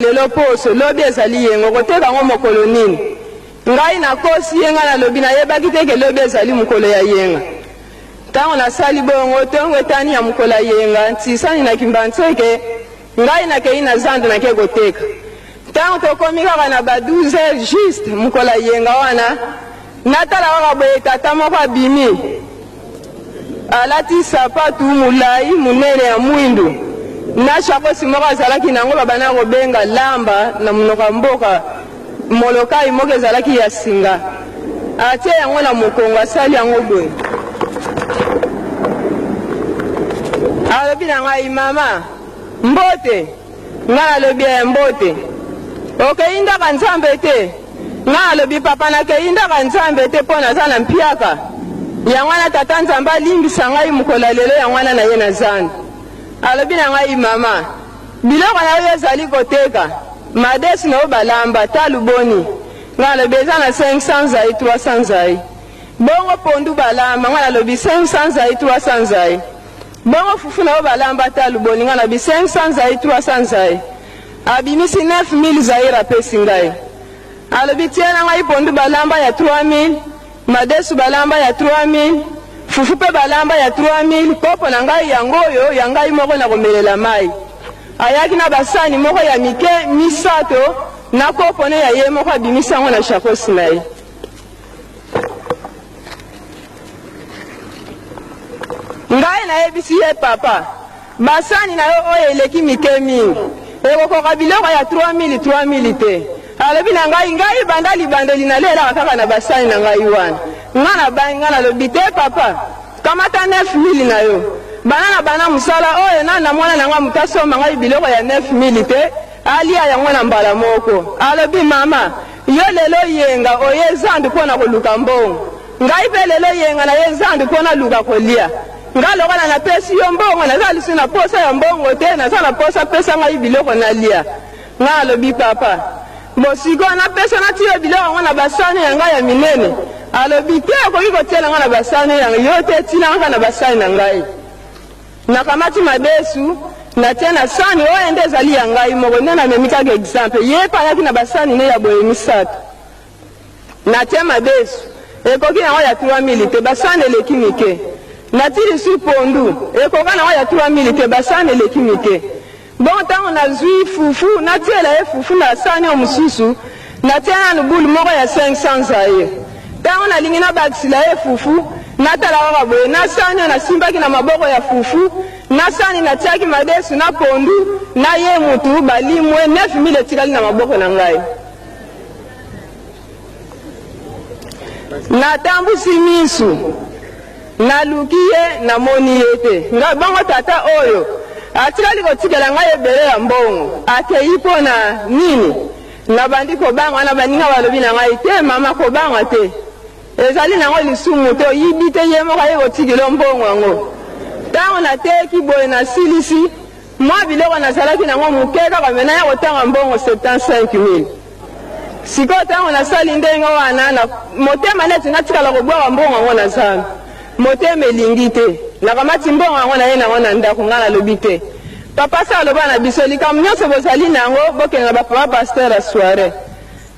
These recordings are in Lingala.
lelo poso lobi ezali yengo koteka ngo mokolo nini ngai na kosi yenga na lobi na yebaki teke lobi ezali mokolo ya yenga tango na sali bongo tongo etani ya mokolo ya yenga ntisani na kimbantseke ngai na kei na zando na ke koteka tango tokomi kaka na ba 12 heures juste mokolo ya yenga wana natala kaka boye tata moko abimi alati sapatu mulai munene ya mwindu na shakosi moko azalaki nango babana kobenga lamba na monoko mboka molokai moko ezalaki ya singa atie yango na mokongo asali yango boye alobi na ngai mama mbote ngai alobi ya mbote okeyindaka nzambe te ngai alobi papa nakeyindaka nzambe te mpo naza na mpiaka yango wana tata nzambe alimbisa ngai mokolo lelo yango wana na ye na zando alobi na ngai mama biloko na yo ezali koteka madesi na yo balamba ta luboni ngai alobi eza na 500 zai 300 zai bongo pondu balamba ngai alobi 500 zai 300 zai bongo fufu na yo balamba ta luboni ngai alobi 500 zai 300 zai abimisi 9000 zaira apesi ngai alobi tie na ngai pondu balamba ya 3000 madesu balamba ya 3000 fufu pe balamba ya 3000 kopo na ngai yango oyo ya ngai moko na komelela mai ayaki na basani moko ya mike misato na kopo ne ya ye moko abimisa ngo na shakosi na ye ngai na yebisi ye papa basani na yo oyo eleki mike mingi ekokoka biloko ya 3000 te alobi na ngai banda libandeli nalelaka kaka na basani na ngai wana nga na bangi nga nalobi te papa kamata 9000 na yo bana musala oyo na mwana na nga mutasoma ngai biloko ya 9000 te alia yango na mbala moko alobi mama yo lelo yenga oye zandu mpona koluka mbongo ngai pe lelo yenga na ye zandu mpona luka kolia nga lokola napesi yo mbongo naza lisu na posa ya mbongo te naza na posa pesa ngai biloko nalia nga alobi papa bosiko napesa nati yo biloko ngo na basani ya ngai ya minene alobi te okoki kotiela nga na basani yango yo te tina nga na basani na ngai nakamati madesu natie na sani oyo nde ezali ya ngai moko nde namemi kaka exemple ye pe ayaki na basani ne ya boye misato natie madesu ekoki nango ya 3000 te basani eleki mike natie lisu pondu ekoka nango ya 3000 te basani eleki mike bon ntango nazwi fufu natiela ye fufu na sani oyo mosusu natie nanu bulu moko ya 500 zaye ntango nalingi nabakisila ye fufu natala kaka boye na sani oyo nasimbaki na maboko ya fufu na sani natiaki madesu na pondu na ye mutu balimwe 9000 etikali na maboko na ngai natambusi misu naluki ye namoni ye te ngai bongo tata oyo atikali kotikela ngai ebele ya mbongo akei mpo na nini nabandi kobanga na baninga balobi na ngai te mama kobanga te ezali nango lisumu te oyibi te ye moko aye kotikela mbongo yango ntango nateki boye nasilisi mwa biloko nazalaki nango moke kaka mena ya kotanga mbongo 75000 sikoyo ntango nasali ndenge wana motema neti natikala kobwaka mbongo yango na zamba motema elingi te nakamati mbongo yango na ye nango na ndako nga nalobi te papa sa aloba na biso likambo nyonso bozali nango bokenga bapapa paster a soire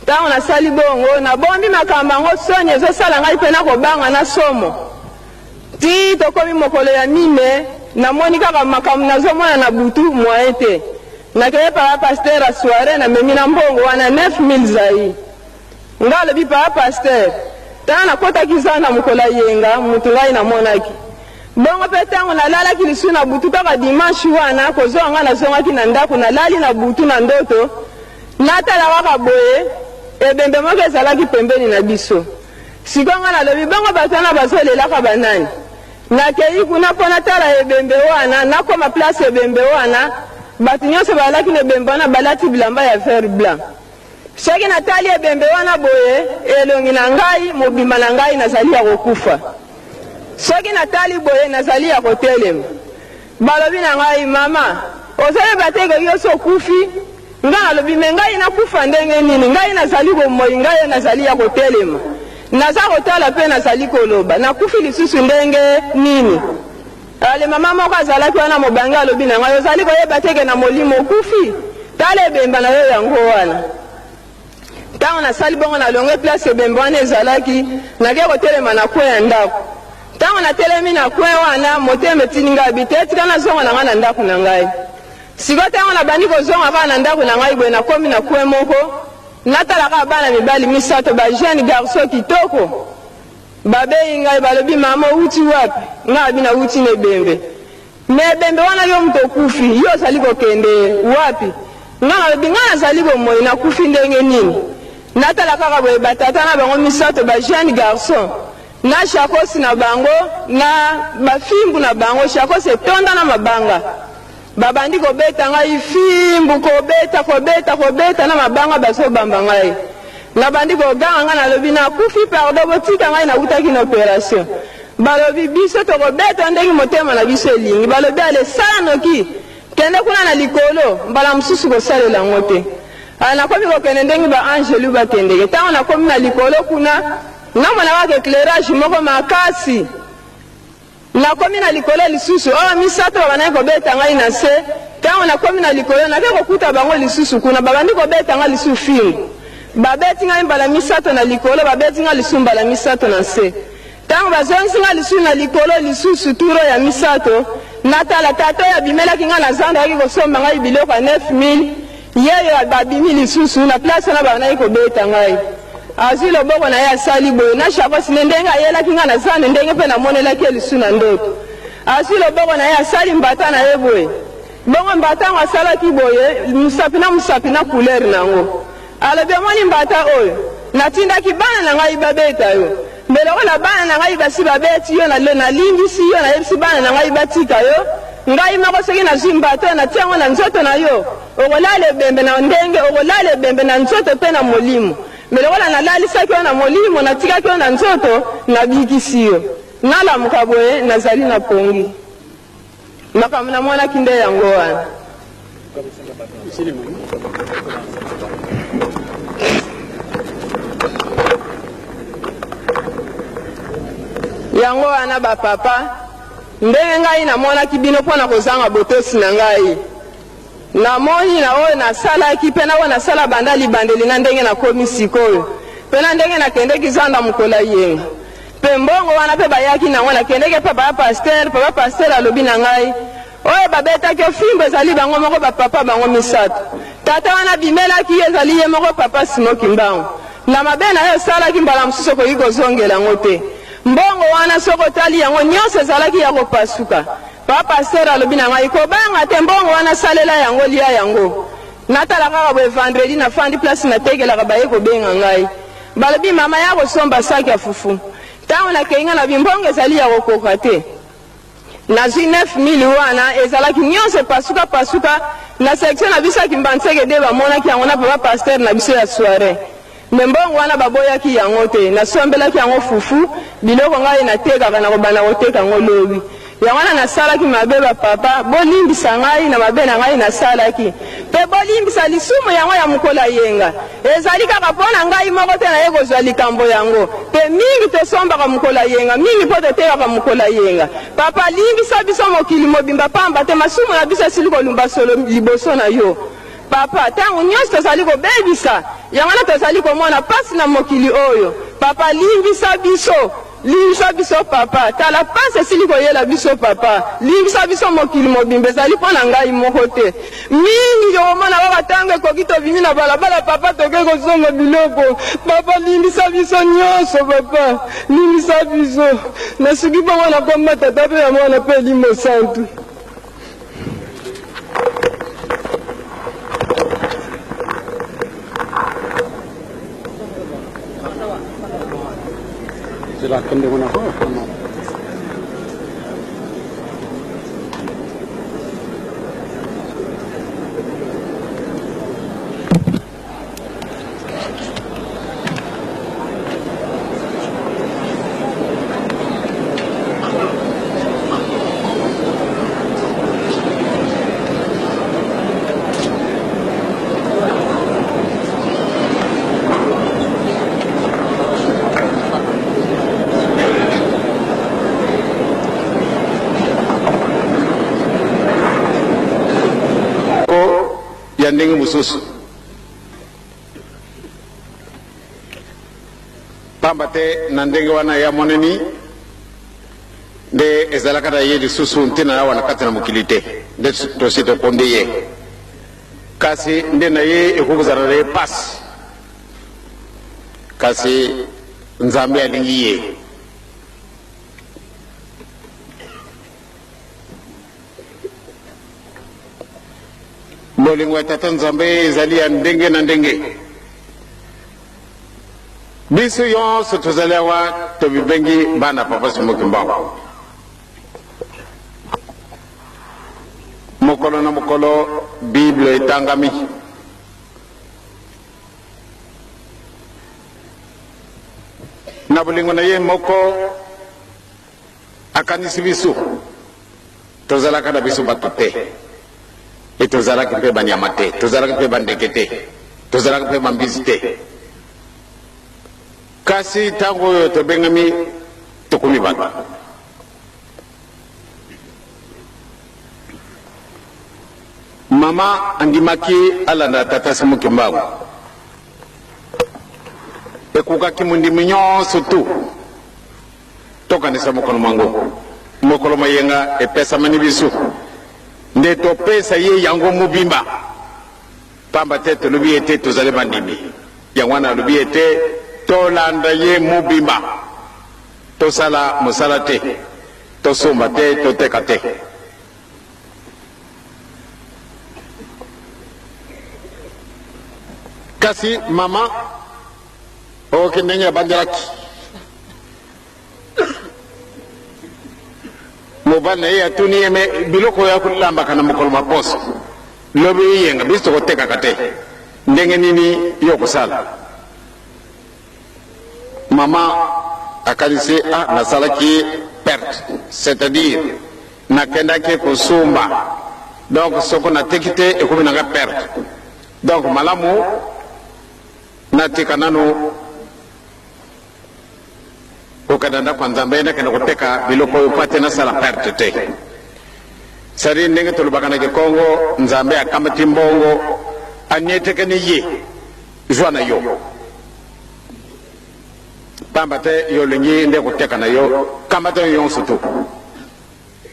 ntango nasali bongo nabombi makambo yango soni ezosala ngai mpe nakobanga na somo ti tokomi mokolo ya mime namoni kaka makambo nazomona na butu mwaye te nakeye papa paster a soire namemi na mbongo wana 9000 zai nga alobi papa paster ntango nakotaki za na mokolo yenga mutu ngai namonaki bongo mpe ntango nalalaki lisu na butu kaka dimanche wana kozwa nga nazongaki na ndako nalali na butu na ndoto natala kaka boye ebembe moko ezalaki pembeni na biso sikoyo nga nalobi bongo bato wana bazolelaka banani nakei kuna mpo natala ebembe wana nakoma place ebembe wana bato nyonso balaki na ebembe wana balati bilamba ya vert blanc soki natali ebembe wana boye elongi na ngai mobimba na ngai nazali ya kokufa soki natali boye nazali ya kotelema balobi na ngai mama ozoyeba te ekoki oso okufi nga nalobi me ngai nakufa ndenge nini ngai nazali bomoi ngai nazali ya kotelema naza kotala mpe nazali koloba nakufi lisusu ndenge nini ale mama moko azalaki wana mobange alobi na ngai ozali koyeba teke na molimo okufi tala ebemba na yo yango wana ntango nasali bongo nalonge place ebemba wana ezalaki nake kotelema na kwe ya ndako ntango natelemi na kwe wana motema etindi ngai bite etika nazonga na ngai na ndako na ngai sikoyo ntango nabandi kozonga kaka na ndako na ngai boye nakomi na kwe moko natalaka bana mibali misato bajeune garso kitoko babeyi ngai balobi mama outi wapi ngai abi nauti na ebembe me ebembe wana yo moto okufi yo ozali kokende wapi ngai nalobi ngai nazali bomoi nakufi ndenge nini natala kaka boye batata na bango misato bajeune garçon na shakosi na bango na bafimbu na bango shakosi etonda na mabanga babandi kobeta ngai fimbu kobeta na mabanga bazobamba ngai nabandi koganga ngai nalobi nakufi pardon botika ngai nautaki na opération balobi biso tokobeta ndenge motema na biso elingi balobi ale sala noki kende kuna na likolo mbala mosusu kosalela yango te nakomi kokende ndenge baangelu bakendeke ntango nakomi na likolo kuna namona kaka éclairage moko makasi nakomi na likolo lisusu oyo misato babandaki kobeta ngai na se ntango nakomi na likolo nake kokuta bango lisusu kuna babandi kobeta ngai lisusu fingu babeti ngai mbala misato na likolo babeti ngai lisusu mbala misato na se ntango bazongisi ngai lisusu na likolo lisusu turo ya misato natala tata oyo abimelaki ngai na zando ayaki kosomba ngai biloko ya 9000 yeyo babimi lisusu na place wana babandaki kobeta ngai azwi loboko na ye asali boye na shakosi ne ndenge ayelaki ngai na zando ndenge mpe namonelaki ye lisusu na ndoto azwi loboko na ye asali mbata na ye boye bongo mbata yango asalaki boye mosapi na couleur nango alobi omoni mbata oyo natindaki bana na ngai babeta yo mbelokola bana na ngai basi babeti yo nalimbisi yo nayebisi bana na ngai batika yo ngai moko soki nazwi mbata oyo natia yango na nzoto na yo okolala ebembe na ndenge okolala ebembe na nzoto mpe na molimo mbelokola nalalisaki yo na molimo natikaki yo na nzoto nabikisi yo nalamuka boye nazali na pongi makambo namonaki nde yango wana yango wana bapapa ndenge ngai namonaki bino mpo na kozanga botosi na ngai namoni na oyo nasalaki mpe na oyo nasala banda libandeli na ndenge nakomi sikoyo mpe na ndenge nakendeki zanda mokola yenga mpe mbongo wana mpe bayaki nango nakendeki mpe papa paster alobi na ngai oyo babetaki ofimbo ezali bango moko bapapa bango misato tata wana bimelaki ye ezali ye moko papa simoki mbango na mabe na ye osalaki mbala mosusu okoki kozongela yango te mbongo wana soko otali yango nyonso ezalaki ya kopasuka papa paster alobi na ngai kobanga te mbongo wana salela yango lia yango natala kaka boye vendredi nafandi place natekelaka baye kobenga ngai balobi mama ya kosomba saki ya fufu ntango nakei nga na bimbongo ezali ya kokoka te nazwi 9000 wana ezalaki nyonso pasuka na section na biso ya kimbanseke de bamonaki yango na papa paster na biso ya soirée me mbongo wana baboyaki yango te nasombelaki yango fufu biloko ngai natekaka na kobanda koteka yango lobi yango wana nasalaki mabe bapapa bolimbisa ngai na mabe na ngai nasalaki mpe bolimbisa lisumu yango ya mokola yenga ezali kaka mpo na ngai moko te naye kozwa likambo yango mpe mingi tosombaka mokola yenga mingi mpo totekaka mokola yenga papa limbisa biso mokili mobimba pamba te masumu na biso esili kolumba solo liboso na yo papa ntango nyonso tozali kobebisa yango wana tozali komona pasi na mokili oyo papa limbisa biso papa tala pasi esili koyela biso papa limbisa biso mokili mobimba ezali mpo na ngai moko te mingi omona kaka ntango ekoki tobimi na balabala papa toke kozonga biloko papa limbisa biso nyonso papa limbisa biso nasuki bongo na komba tata mpe ya mwana mpe elimo santu Silakan dengan apa? ndenge mususu pamba te na ndenge wana ya moneni nde ezalaka na ye lisusu ntina na wana kati na mokili te nde tosi tokondi ye kasi nde na ye ekokuzala na ye pasi kasi nzambe alingi ye bolingo ya tata nzambe ezali ya ndenge na ndenge biso yonso tozali awa tobibengi bana papa Simoki Mbangu mokolo na mokolo bible etangami na bolingo na ye moko akanisi biso tozalaka na biso bato te e tozalaki mpe banyama te tozalaki mpe bandeke te tozalaki mpe bambisi te kasi ntango oyo tobengami tokomi bato mama andimaki alanda tata Simoki Mbangu ekukaki mondimi nyonso tu tokanisa mokolo mwango mokolo mayenga epesamani biso nde topesa ye yango mobimba pamba te tolobi ete tozali bandimi yango wana alobi ete tolanda ye mobimba tosala mosala te tosomba te toteka te kasi mama oke ndenge abandelaki mobali na ye atuni ye me biloko ya kolambaka na mokolo maposo lobi yenga biso tokotekaka te ndenge nini yo kosala mama akanisi nasalaki perte c'est-à-dire nakendaki kosomba donc soko nateki te ekomi nanga perte donc malamu natika nano okada ndako nzambe nakenda koteka biloko oyo pate nasala perte te sari ndenge tolobaka na Kongo nzambe akamati mbongo anietekani ye jwa na yo pamba te yo lingi nde koteka na yo kamata yo yonso tu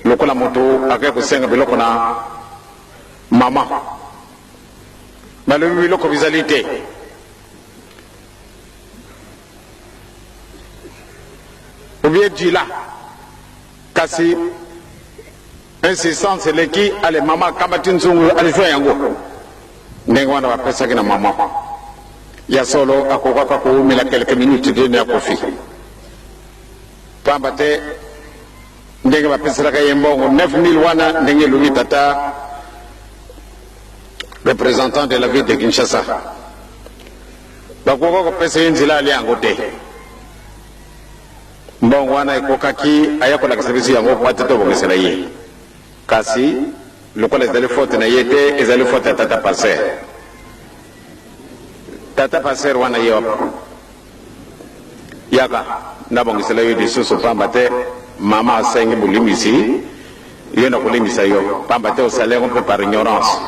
lokola moto akaya kosenga biloko na mama balobi biloko bizali te obie jila kasi insistance leki ale mama kamati nzungu alijua yango ndenge wana bapesaki na mama ya solo akokaka kuumila quelques minutes deni ya kofi pamba te ndenge bapeselaka ye mbongo 9000 wana ndenge elobi tata représentant de la ville de Kinshasa bakoka kopesa ye nzela ali yango te mbongo wana ekokaki ayakolakisa biso yango po ate tobongisela ye kasi lokola ezali faute na ye te ezali faute ya tata Passer wana ye wapo yaka ndabongisela yo lisusu pamba te mama asengi bolimbisi yo na kolimbisa yo pamba te osali yango mpe par ignorance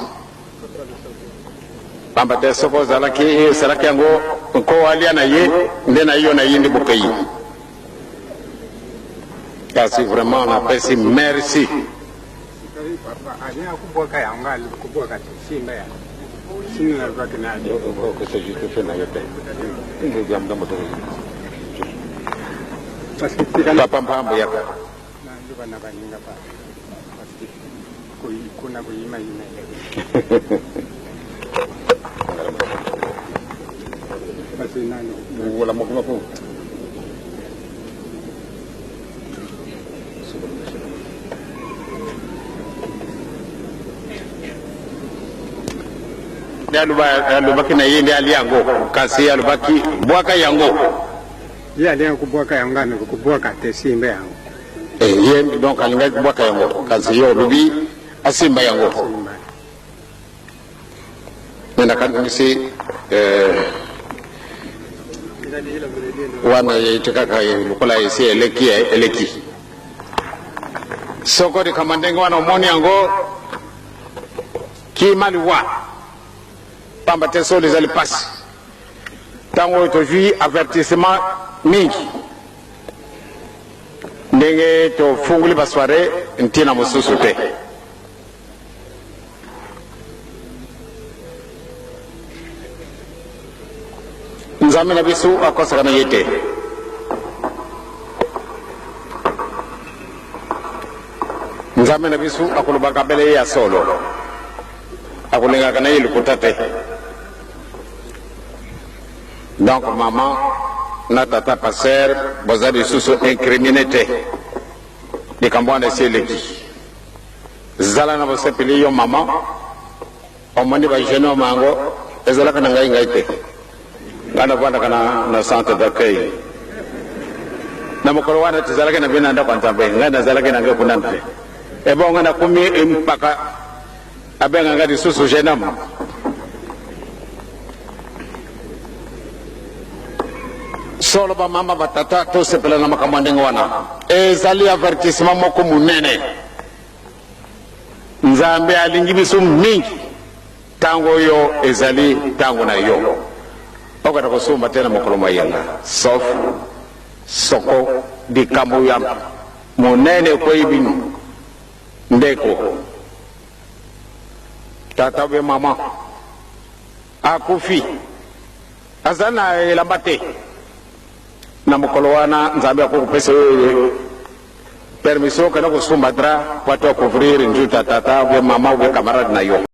pamba te soko osalaki yango nko alia na ye nde na yo na ye ndi bokeyi kasi vraiment napesi merci papa mpambo yaka wala mokuma po alubaki na ye ndi ali yango kasi alubaki bwaka yango ye ali kubwaka yango ana kubwaka te simba yango ye donc alinga kubwaka yango kasi yo lubi asimba yango nenda kanisi wana ye tikaka lukola isi eleki soko de kamandengo wana omoni yango ki maliwa pamba te so les pasi tango tozwi avertissement mingi ndenge tofunguli basoire ntina mosusu te. Nzambe na biso akosakana ye te. Nzambe na biso akolobaka bele ya solo akolengaka na ye lokuta te. Donc maman na tata passer boza lisusu incriminé te likambo wana esi eleki zala na bosepeli yo mama omoni bajeune o mango ezalaka na ngai te nga navandaka na centre d'accueil na mokolo wana tezalaki na bino ndako nzambe ngai nazalaki na ngai kuna te ebo nga nakumi mpaka abenga nga lisusu jeune homme. Solo ba mama batata to sepela na makambo ndenge wana ezali avertissement moko munene. Nzambe alingi biso mingi tango yo ezali tango na yo okata kosumba tena mokolo mayenga sauf soko di kambo ya munene ko ibinu ndeko tata be mama akufi azana elambate na mokolo wana nzambe akokupesa permission kana kusumba tra watu wa couvrir njuta tata be mama be camarade na yo.